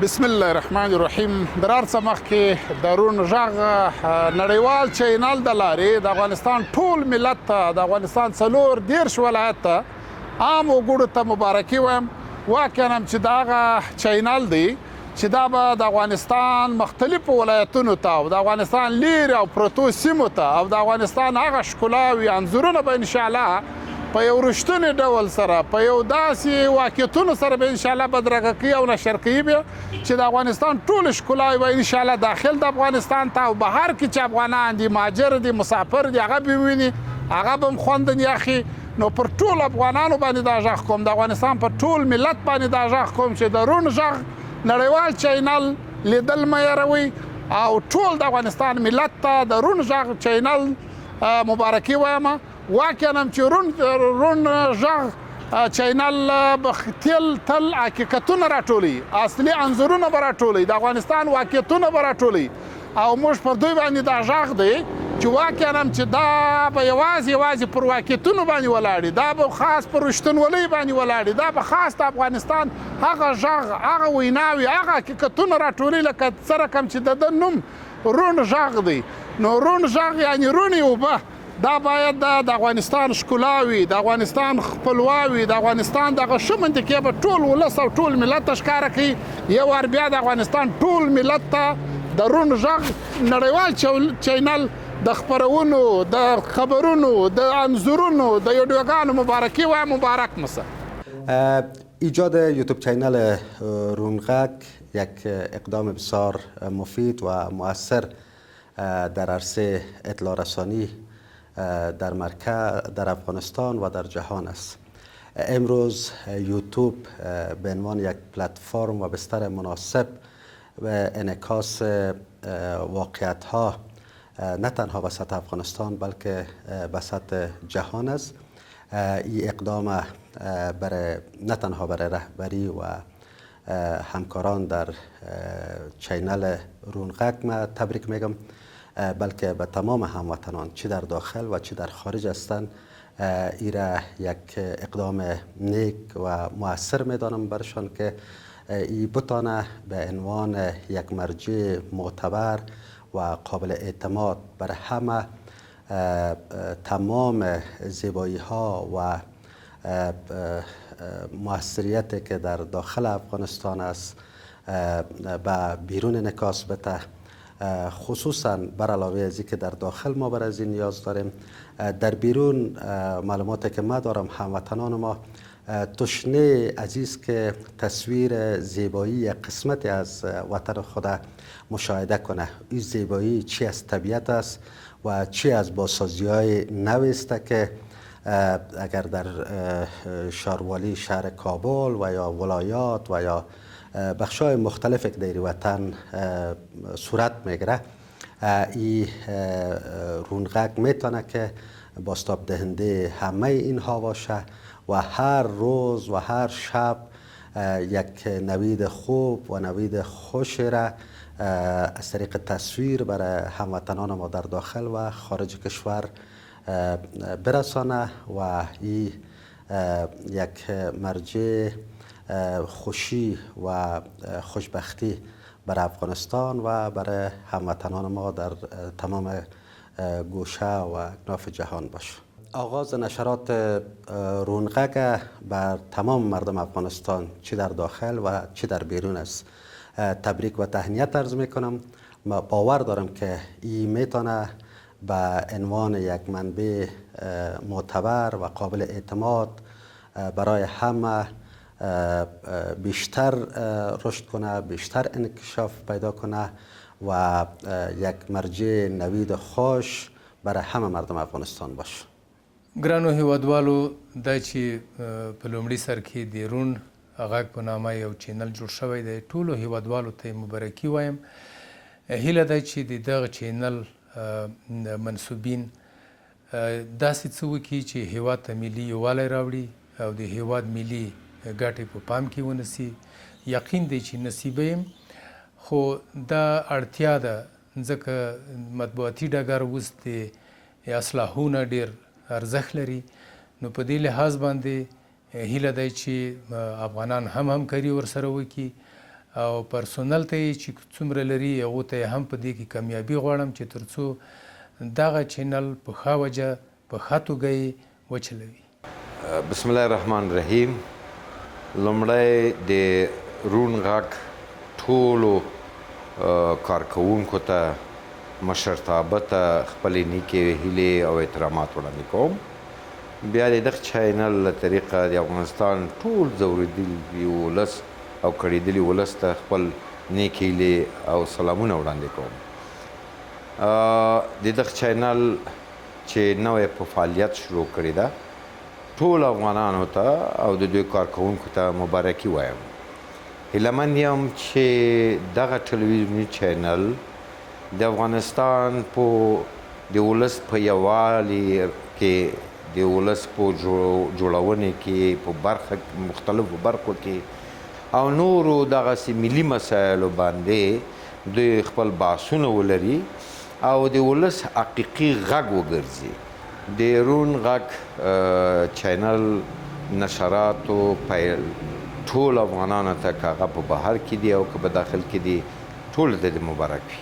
بسم الله الرحمن الرحیم در هر څه مخکې د روڼ غږ نړیوال چینل د لارې د افغانستان ټول ملت ته د افغانستان 40 ولایت ته عام وګړو ته مبارکي وایم. واقعا هم چې دا هغه چینل دی چې دا به د افغانستان مختلفو ولایتونو ته او د افغانستان لرې او پرتو سیمو ته او د افغانستان هغه ښکلاوي انځورونه به انشاءالله په یو رښتوني ډول سره په یو داسې واقعیتونو سره به انشاءالله بدرګه کوي او نشر کوي بیا چې د افغانستان ټول ښکلاوې به انشاءالله داخل د افغانستان ته او بهر کې چې افغانان دي مهاجر دي مسافر دي هغه به وویني هغه به هم خوندن یخي. نو پر ټول افغانانو باندې دا غږ کوم د افغانستان پر ټول ملت باندې دا غږ کوم چې د روڼ غږ نړیوال چینل لیدل مه هېروئ او ټول د افغانستان ملت ته د روڼ غږ چینل مبارکي وایم. واقعا هم چې روڼ غږ چینل به تل حقیقتونه راټولوي، اصلي انځورونه به راټولوي، د افغانستان واقعیتونه به راټولوي او موږ پر دوی باندې دا غږ دی چې واقعا هم چې دا به یوازې پر واقعیتونو باندې ولاړ دا به خاص پر رښتینولۍ باندې ولاړ دا به خاص د افغانستان هغه غږ هغه ویناوي هغه حقیقتونه راټولوي لکه څه رقم چې د ده نوم روڼ غږ دی. نو روڼ غږ یعنې روڼې اوبه دا باید د افغانستان ښکلاوي د افغانستان خپلواوي د افغانستان دغه ښه منطقې به ټول ولس او ټول ملت ته ښکاره کوي. یو وار بیا د افغانستان ټول ملت ته د روڼ غږ نړیوال چینل د خپرونو د خبرونو د انځورونو د ویډیوګانو مبارکي وایم. مبارک مسه. ایجاد یوتیوب چینل روڼ غږ یک اقدام بسیار مفید و مؤثر در عرصه اطلاع رسانی در افغانستان و در جهان است. امروز یوتیوب به عنوان یک پلتفرم و بستر مناسب و انعکاس واقعیت ها نه تنها به سطح افغانستان بلکه به سطح جهان است. این اقدام نه تنها برای رهبری و همکاران در چینل روڼ غږ ما تبریک میگم بلکه به تمام هموطنان چی در داخل و چی در خارج هستند ایره یک اقدام نیک و مؤثر میدانم برشان که ای بتانه به عنوان یک مرجع معتبر و قابل اعتماد بر همه تمام زیبایی ها و موثریتی که در داخل افغانستان است به بیرون انعکاس بده، خصوصا بر علاوه از که در داخل ما بر از این نیاز داریم در بیرون. معلوماتی که ما دارم هموطنان ما تشنه عزیز که تصویر زیبایی یک قسمتی از وطن خود مشاهده کنه. این زیبایی چی از طبیعت است و چی از بازسازی های نوی است که اگر در شاروالی شهر کابل و یا ولایات و یا بخشای مختلف که در وطن صورت میگیره، این روڼ غږ میتونه که بازتاب دهنده همه اینها باشه و هر روز و هر شب یک نوید خوب و نوید خوش را از طریق تصویر برای هموطنان ما در داخل و خارج کشور برسانه و این یک مرجع خوشی و خوشبختی برای افغانستان و برای هموطنان ما در تمام گوشه و اکناف جهان باشه. آغاز نشرات روڼ غږ بر تمام مردم افغانستان چی در داخل و چی در بیرون است تبریک و تهنیت عرض میکنم. باور دارم که این میتونه به عنوان یک منبع معتبر و قابل اعتماد برای همه بیشتر رشد کنه، بیشتر انکشاف پیدا کنه و یک مرجع نوید خوش برای همه مردم افغانستان باشه. ګرانو هیوادوالو دا چې په لومړي سر کې د روڼ غږ په نامه یو چینل جوړ شوی دی، ټولو هیوادوالو ته مبارکي وایم. هیله ده چې د دغه چینل منصوبین داسې څه وکړي چې هیواد ته ملي یووالی راوړي او د هیواد ملي ګټې په پام کې ونیسي. یقین دی چې نصیبه یم، خو دا اړتیا ده ځکه مطبوعاتي ډګر اوس د اصلاحونه ډېر ارزښت لري. نو په دې لحاظ باندې هیله دی چې افغانان هم همکاري ورسره وکړي او پرسونل ته یې چې څومره لري هغو ته یې هم په دې کې کامیابي غواړم چې تر څو دغه چینل په ښه وجه په ښه توګه یې وچلوي. بسم الله الرحمن الرحیم. لومړی د روڼ غږ ټولو کارکوونکو ته، مشرتابه ته خپلې نیکې هیلې او احترامات وړاندې کوم. بیا د دغه چینل له طریقه د افغانستان ټول ځورېدلي ولس او کړېدلي ولس ته خپل نیکې هیلې او سلامونه وړاندې کوم. د دغه چینل چې نوی په فعالیت شروع کړې ده، ټول افغانانو ته او د دوی کارکوونکو ته مبارکي وایم. هیلهمند یم چې دغه ټلویزیوني چینل د افغانستان په د ولس په یووالي کې، د ولس په جوړونې کې، په برخه مختلفو برخو کې او نورو دغسې ملي مسایلو باندې دوی خپل بحثونه ولري او د ولس حقیقي غږ وګرځي. د روڼ غږ چینل نشراتو پیل ټول افغانانو ته که هغه په بهر کې دي او که په داخل کې دي ټولو ته دې مبارک وي.